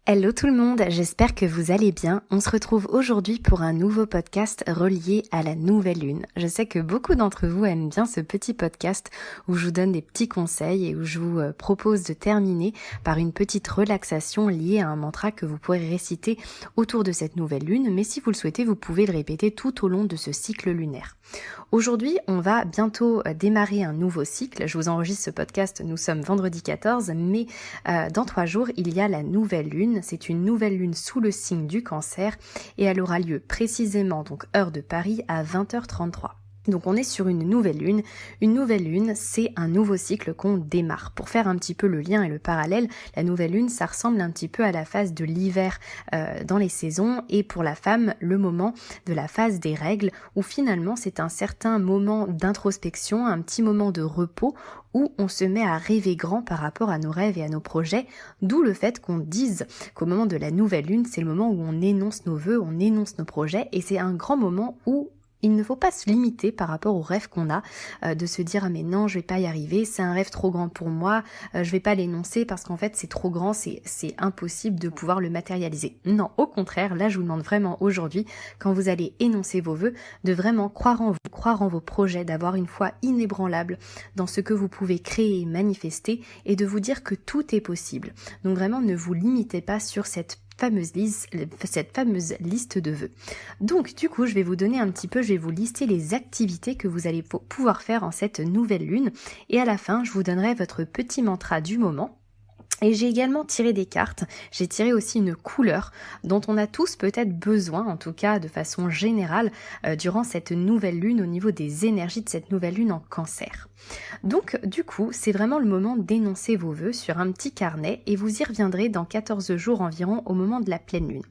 Hello tout le monde, j'espère que vous allez bien. On se retrouve aujourd'hui pour un nouveau podcast relié à la nouvelle lune. Je sais que beaucoup d'entre vous aiment bien ce petit podcast où je vous donne des petits conseils et où je vous propose de terminer par une petite relaxation liée à un mantra que vous pourrez réciter autour de cette nouvelle lune. Mais si vous le souhaitez, vous pouvez le répéter tout au long de ce cycle lunaire. Aujourd'hui, on va bientôt démarrer un nouveau cycle. Je vous enregistre ce podcast, nous sommes vendredi 14, mais dans 3 jours, il y a la nouvelle lune. C'est une nouvelle lune sous le signe du Cancer et elle aura lieu précisément, donc heure de Paris, à 20h33. Donc on est sur une nouvelle lune. Une nouvelle lune, c'est un nouveau cycle qu'on démarre. Pour faire un petit peu le lien et le parallèle, la nouvelle lune, ça ressemble un petit peu à la phase de l'hiver dans les saisons, et pour la femme, le moment de la phase des règles, où finalement c'est un certain moment d'introspection, un petit moment de repos, où on se met à rêver grand par rapport à nos rêves et à nos projets, d'où le fait qu'on dise qu'au moment de la nouvelle lune, c'est le moment où on énonce nos vœux, on énonce nos projets, et c'est un grand moment où il ne faut pas se limiter par rapport aux rêves qu'on a, de se dire « Ah mais non, je vais pas y arriver, c'est un rêve trop grand pour moi, je vais pas l'énoncer parce qu'en fait c'est trop grand, c'est impossible de pouvoir le matérialiser. » Non, au contraire, là je vous demande vraiment aujourd'hui, quand vous allez énoncer vos vœux, de vraiment croire en vous, croire en vos projets, d'avoir une foi inébranlable dans ce que vous pouvez créer et manifester, et de vous dire que tout est possible. Donc vraiment, ne vous limitez pas sur cette fameuse liste de vœux. Donc du coup, je vais vous lister les activités que vous allez pouvoir faire en cette nouvelle lune, et à la fin, je vous donnerai votre petit mantra du moment. Et j'ai également tiré des cartes, j'ai tiré aussi une couleur dont on a tous peut-être besoin, en tout cas de façon générale, durant cette nouvelle lune, au niveau des énergies de cette nouvelle lune en Cancer. Donc du coup, c'est vraiment le moment d'énoncer vos vœux sur un petit carnet, et vous y reviendrez dans 14 jours environ au moment de la pleine lune.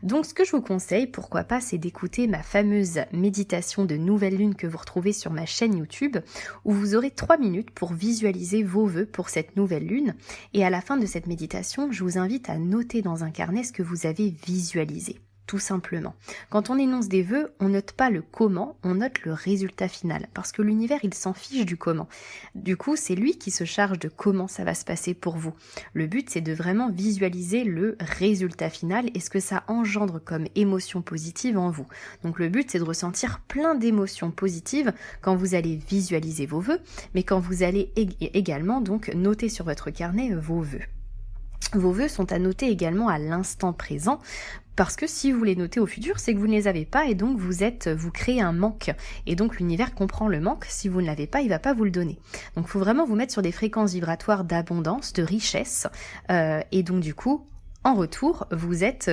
Donc ce que je vous conseille, pourquoi pas, c'est d'écouter ma fameuse méditation de nouvelle lune que vous retrouvez sur ma chaîne YouTube, où vous aurez 3 minutes pour visualiser vos vœux pour cette nouvelle lune, et à la fin de cette méditation, je vous invite à noter dans un carnet ce que vous avez visualisé. Tout simplement. Quand on énonce des vœux, on note pas le comment, on note le résultat final, parce que l'univers, il s'en fiche du comment. Du coup, c'est lui qui se charge de comment ça va se passer pour vous. Le but, c'est de vraiment visualiser le résultat final et ce que ça engendre comme émotion positive en vous. Donc le but, c'est de ressentir plein d'émotions positives quand vous allez visualiser vos vœux, mais quand vous allez également donc noter sur votre carnet vos vœux. Vos vœux sont à noter également à l'instant présent, parce que si vous les notez au futur, c'est que vous ne les avez pas, et donc vous créez un manque. Et donc l'univers comprend le manque. Si vous ne l'avez pas, il va pas vous le donner. Donc il faut vraiment vous mettre sur des fréquences vibratoires d'abondance, de richesse, et donc du coup, en retour, vous êtes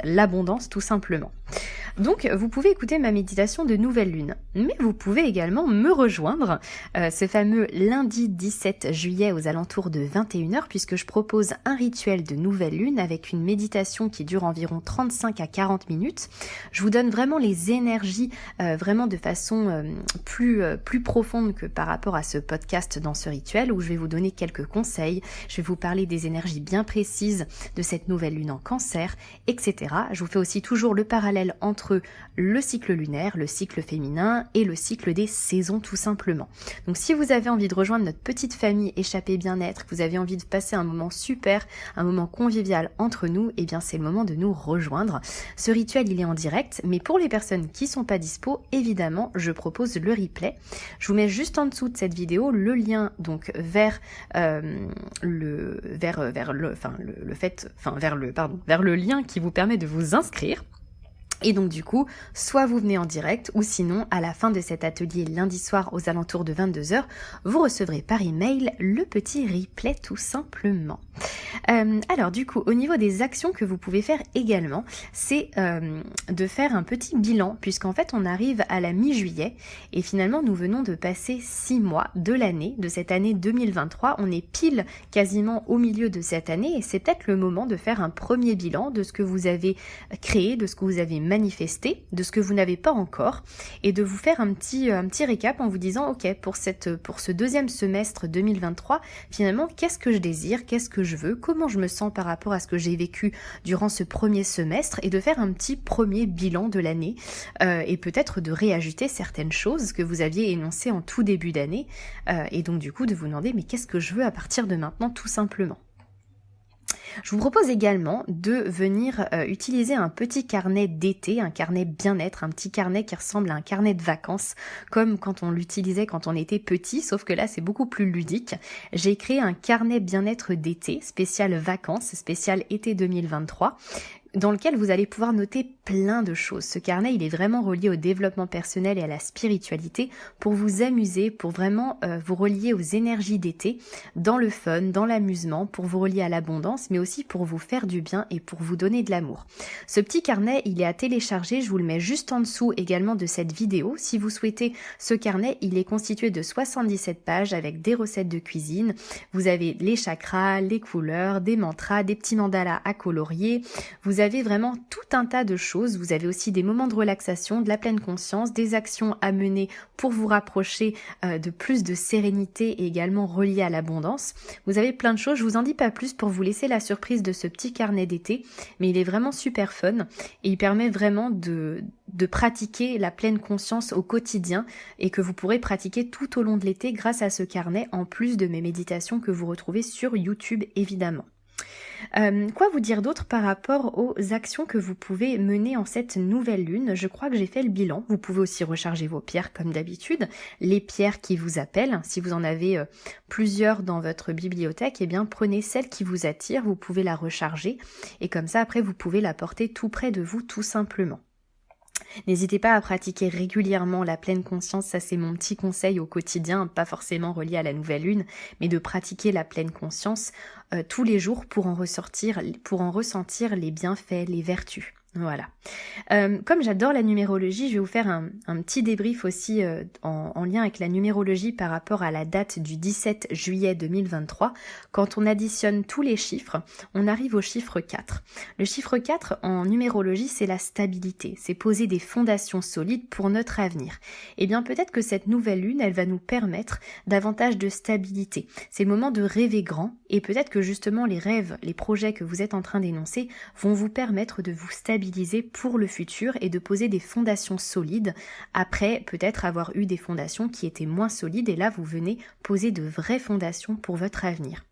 l'abondance tout simplement. Donc vous pouvez écouter ma méditation de nouvelle lune, mais vous pouvez également me rejoindre ce fameux lundi 17 juillet aux alentours de 21h, puisque je propose un rituel de nouvelle lune avec une méditation qui dure environ 35 à 40 minutes. Je vous donne vraiment les énergies vraiment de façon plus profonde que par rapport à ce podcast dans ce rituel, où je vais vous donner quelques conseils, je vais vous parler des énergies bien précises de cette nouvelle lune en Cancer, etc. Je vous fais aussi toujours le parallèle entre le cycle lunaire, le cycle féminin et le cycle des saisons tout simplement. Donc si vous avez envie de rejoindre notre petite famille Échappée Bien-être, que vous avez envie de passer un moment super, un moment convivial entre nous, eh bien c'est le moment de nous rejoindre. Ce rituel, il est en direct, mais pour les personnes qui sont pas dispo, évidemment, je propose le replay. Je vous mets juste en dessous de cette vidéo le lien donc vers le lien qui vous permet de vous inscrire. Et donc du coup, soit vous venez en direct, ou sinon, à la fin de cet atelier lundi soir aux alentours de 22h, vous recevrez par email le petit replay tout simplement. Alors du coup, au niveau des actions que vous pouvez faire également, c'est de faire un petit bilan, puisqu'en fait on arrive à la mi-juillet, et finalement nous venons de passer 6 mois de l'année, de cette année 2023, on est pile quasiment au milieu de cette année, et c'est peut-être le moment de faire un premier bilan de ce que vous avez créé, de ce que vous avez manifesté, de ce que vous n'avez pas encore, et de vous faire un petit récap en vous disant ok, pour ce deuxième semestre 2023, finalement qu'est-ce que je désire, qu'est-ce que je veux, comment je me sens par rapport à ce que j'ai vécu durant ce premier semestre, et de faire un petit premier bilan de l'année, et peut-être de réajouter certaines choses que vous aviez énoncées en tout début d'année, et donc du coup de vous demander mais qu'est-ce que je veux à partir de maintenant tout simplement. Je vous propose également de venir utiliser un petit carnet d'été, un carnet bien-être, un petit carnet qui ressemble à un carnet de vacances, comme quand on l'utilisait quand on était petit, sauf que là c'est beaucoup plus ludique. J'ai créé un carnet bien-être d'été, spécial vacances, spécial été 2023, dans lequel vous allez pouvoir noter plein de choses. Ce carnet, il est vraiment relié au développement personnel et à la spiritualité pour vous amuser, pour vraiment vous relier aux énergies d'été, dans le fun, dans l'amusement, pour vous relier à l'abondance, mais aussi pour vous faire du bien et pour vous donner de l'amour. Ce petit carnet, il est à télécharger, je vous le mets juste en dessous également de cette vidéo. Si vous souhaitez ce carnet, il est constitué de 77 pages avec des recettes de cuisine. Vous avez les chakras, les couleurs, des mantras, des petits mandalas à colorier. Vous avez vraiment tout un tas de choses. Vous avez aussi des moments de relaxation, de la pleine conscience, des actions à mener pour vous rapprocher de plus de sérénité et également relié à l'abondance. Vous avez plein de choses. Je vous en dis pas plus pour vous laisser la surprise de ce petit carnet d'été, mais il est vraiment super fun et il permet vraiment de pratiquer la pleine conscience au quotidien et que vous pourrez pratiquer tout au long de l'été grâce à ce carnet, en plus de mes méditations que vous retrouvez sur YouTube évidemment. Quoi vous dire d'autre par rapport aux actions que vous pouvez mener en cette nouvelle lune? Je crois que j'ai fait le bilan. Vous pouvez aussi recharger vos pierres comme d'habitude, les pierres qui vous appellent. Si vous en avez plusieurs dans votre bibliothèque, eh bien prenez celle qui vous attire, vous pouvez la recharger et comme ça après vous pouvez la porter tout près de vous tout simplement. N'hésitez pas à pratiquer régulièrement la pleine conscience, ça c'est mon petit conseil au quotidien, pas forcément relié à la nouvelle lune, mais de pratiquer la pleine conscience tous les jours pour en ressentir les bienfaits, les vertus. Voilà. Comme j'adore la numérologie, je vais vous faire un petit débrief aussi en lien avec la numérologie par rapport à la date du 17 juillet 2023. Quand on additionne tous les chiffres, on arrive au chiffre 4. Le chiffre 4 en numérologie, c'est la stabilité, c'est poser des fondations solides pour notre avenir. Et bien peut-être que cette nouvelle lune, elle va nous permettre davantage de stabilité. C'est le moment de rêver grand et peut-être que justement les rêves, les projets que vous êtes en train d'énoncer vont vous permettre de vous stabiliser pour le futur et de poser des fondations solides après peut-être avoir eu des fondations qui étaient moins solides et là vous venez poser de vraies fondations pour votre avenir.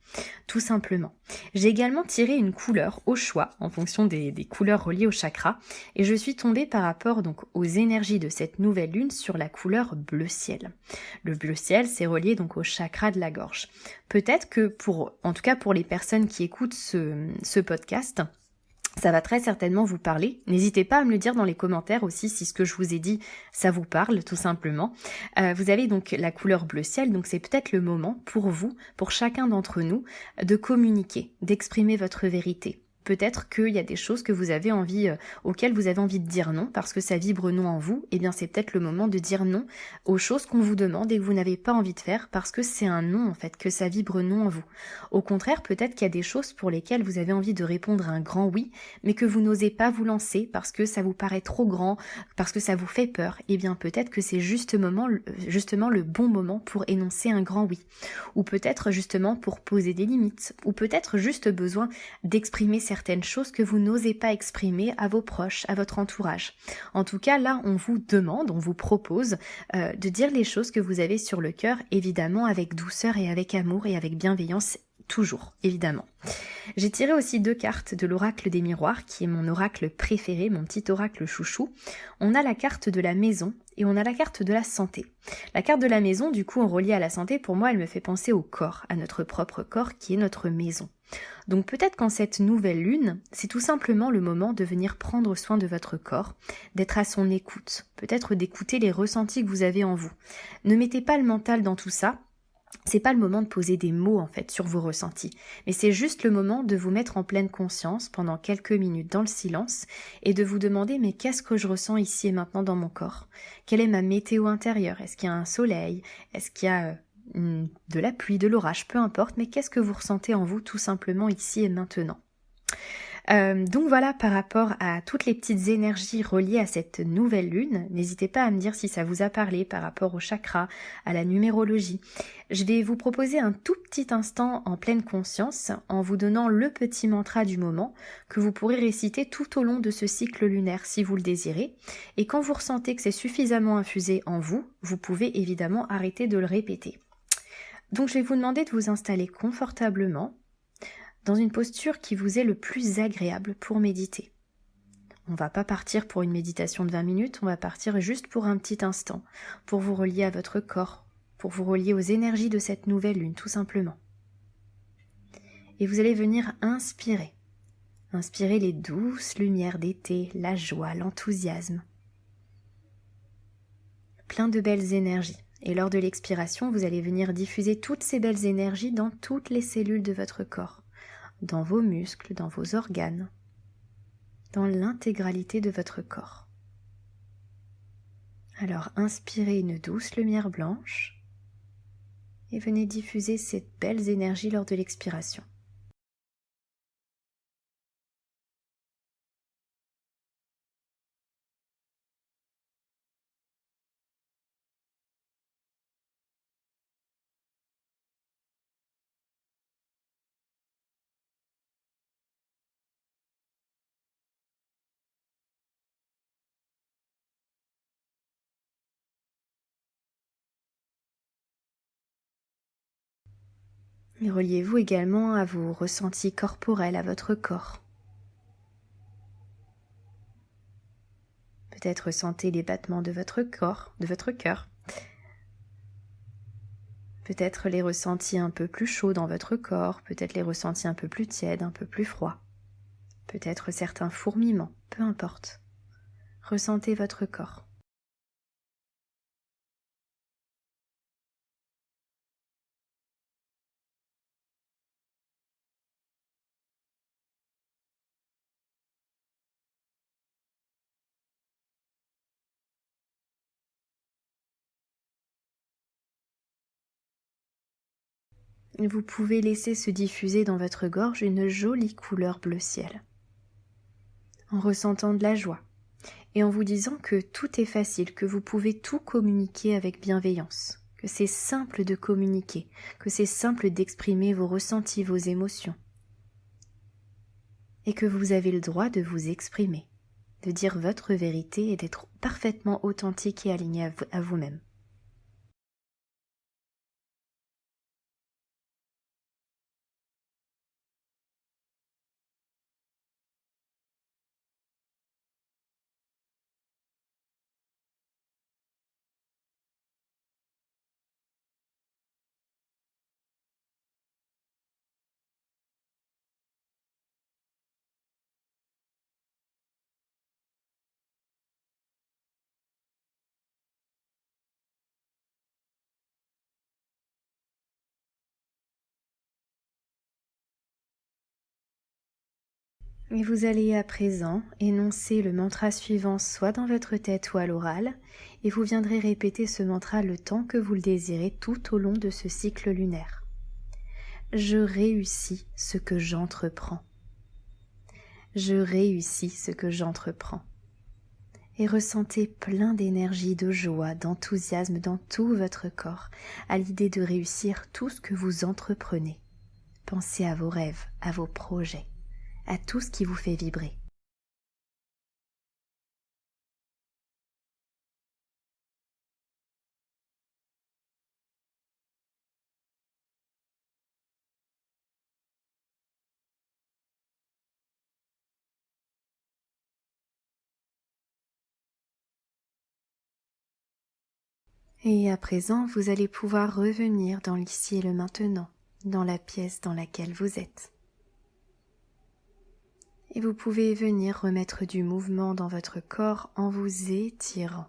Tout simplement. J'ai également tiré une couleur au choix en fonction des couleurs reliées au chakra et je suis tombée par rapport donc aux énergies de cette nouvelle lune sur la couleur bleu ciel. Le bleu ciel c'est relié donc au chakra de la gorge. Peut-être que en tout cas pour les personnes qui écoutent ce podcast, ça va très certainement vous parler. N'hésitez pas à me le dire dans les commentaires aussi si ce que je vous ai dit, ça vous parle tout simplement. Vous avez donc la couleur bleu ciel, donc c'est peut-être le moment pour vous, pour chacun d'entre nous, de communiquer, d'exprimer votre vérité. Peut-être qu'il y a des choses que vous avez envie, auxquelles vous avez envie de dire non parce que ça vibre non en vous. Eh bien, c'est peut-être le moment de dire non aux choses qu'on vous demande et que vous n'avez pas envie de faire parce que c'est un non en fait, que ça vibre non en vous. Au contraire, peut-être qu'il y a des choses pour lesquelles vous avez envie de répondre un grand oui, mais que vous n'osez pas vous lancer parce que ça vous paraît trop grand, parce que ça vous fait peur. Eh bien, peut-être que c'est justement le bon moment pour énoncer un grand oui. Ou peut-être justement pour poser des limites. Ou peut-être juste besoin d'exprimer certaines choses que vous n'osez pas exprimer à vos proches, à votre entourage. En tout cas, là, on vous demande, on vous propose de dire les choses que vous avez sur le cœur, évidemment avec douceur et avec amour et avec bienveillance, toujours, évidemment. J'ai tiré aussi 2 cartes de l'oracle des miroirs, qui est mon oracle préféré, mon petit oracle chouchou. On a la carte de la maison et on a la carte de la santé. La carte de la maison, du coup, en relié à la santé, pour moi, elle me fait penser au corps, à notre propre corps, qui est notre maison. Donc peut-être qu'en cette nouvelle lune, c'est tout simplement le moment de venir prendre soin de votre corps, d'être à son écoute, peut-être d'écouter les ressentis que vous avez en vous. Ne mettez pas le mental dans tout ça. C'est pas le moment de poser des mots en fait sur vos ressentis, mais c'est juste le moment de vous mettre en pleine conscience pendant quelques minutes dans le silence et de vous demander mais qu'est-ce que je ressens ici et maintenant dans mon corps? Quelle est ma météo intérieure? Est-ce qu'il y a un soleil? Est-ce qu'il y a de la pluie, de l'orage? Peu importe, mais qu'est-ce que vous ressentez en vous tout simplement ici et maintenant? Donc voilà, par rapport à toutes les petites énergies reliées à cette nouvelle lune, n'hésitez pas à me dire si ça vous a parlé par rapport au chakra, à la numérologie. Je vais vous proposer un tout petit instant en pleine conscience en vous donnant le petit mantra du moment que vous pourrez réciter tout au long de ce cycle lunaire si vous le désirez. Et quand vous ressentez que c'est suffisamment infusé en vous, vous pouvez évidemment arrêter de le répéter. Donc je vais vous demander de vous installer confortablement, dans une posture qui vous est le plus agréable pour méditer. On ne va pas partir pour une méditation de 20 minutes, on va partir juste pour un petit instant, pour vous relier à votre corps, pour vous relier aux énergies de cette nouvelle lune, tout simplement. Et vous allez venir inspirer. Inspirez les douces lumières d'été, la joie, l'enthousiasme. Plein de belles énergies. Et lors de l'expiration, vous allez venir diffuser toutes ces belles énergies dans toutes les cellules de votre corps, dans vos muscles, dans vos organes, dans l'intégralité de votre corps. Alors inspirez une douce lumière blanche et venez diffuser ces belles énergies lors de l'expiration. Et reliez-vous également à vos ressentis corporels, à votre corps. Peut-être ressentez les battements de votre corps, de votre cœur. Peut-être les ressentis un peu plus chauds dans votre corps, peut-être les ressentis un peu plus tièdes, un peu plus froids. Peut-être certains fourmillements, peu importe. Ressentez votre corps. Vous pouvez laisser se diffuser dans votre gorge une jolie couleur bleu ciel, en ressentant de la joie et en vous disant que tout est facile, que vous pouvez tout communiquer avec bienveillance, que c'est simple de communiquer, que c'est simple d'exprimer vos ressentis, vos émotions, et que vous avez le droit de vous exprimer, de dire votre vérité et d'être parfaitement authentique et aligné à vous-même. Et vous allez à présent énoncer le mantra suivant soit dans votre tête ou à l'oral, et vous viendrez répéter ce mantra le temps que vous le désirez tout au long de ce cycle lunaire. Je réussis ce que j'entreprends. Je réussis ce que j'entreprends. Et ressentez plein d'énergie, de joie, d'enthousiasme dans tout votre corps à l'idée de réussir tout ce que vous entreprenez. Pensez à vos rêves, à vos projets, à tout ce qui vous fait vibrer. Et à présent, vous allez pouvoir revenir dans l'ici et le maintenant, dans la pièce dans laquelle vous êtes. Et vous pouvez venir remettre du mouvement dans votre corps en vous étirant.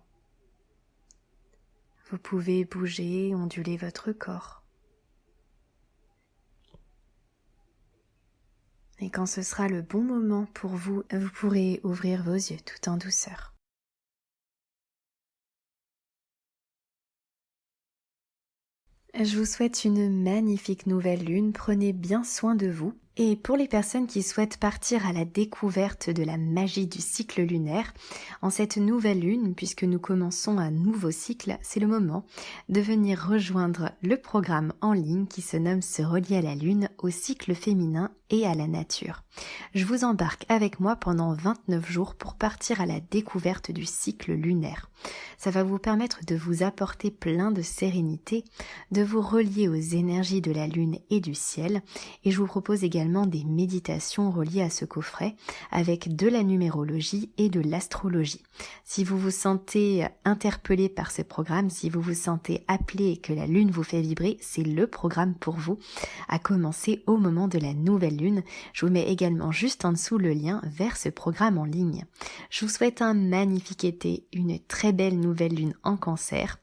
Vous pouvez bouger, onduler votre corps. Et quand ce sera le bon moment pour vous, vous pourrez ouvrir vos yeux tout en douceur. Je vous souhaite une magnifique nouvelle lune, prenez bien soin de vous. Et pour les personnes qui souhaitent partir à la découverte de la magie du cycle lunaire, en cette nouvelle lune, puisque nous commençons un nouveau cycle, c'est le moment de venir rejoindre le programme en ligne qui se nomme Se relier à la lune, au cycle féminin et à la nature. Je vous embarque avec moi pendant 29 jours pour partir à la découverte du cycle lunaire. Ça va vous permettre de vous apporter plein de sérénité, de vous relier aux énergies de la lune et du ciel, et je vous propose également également des méditations reliées à ce coffret avec de la numérologie et de l'astrologie. Si vous vous sentez interpellé par ce programme, si vous vous sentez appelé et que la lune vous fait vibrer, c'est le programme pour vous, à commencer au moment de la nouvelle lune. Je vous mets également juste en dessous le lien vers ce programme en ligne. Je vous souhaite un magnifique été, une très belle nouvelle lune en Cancer.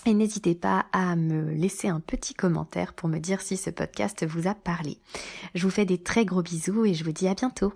Et n'hésitez pas à me laisser un petit commentaire pour me dire si ce podcast vous a parlé. Je vous fais des très gros bisous et je vous dis à bientôt.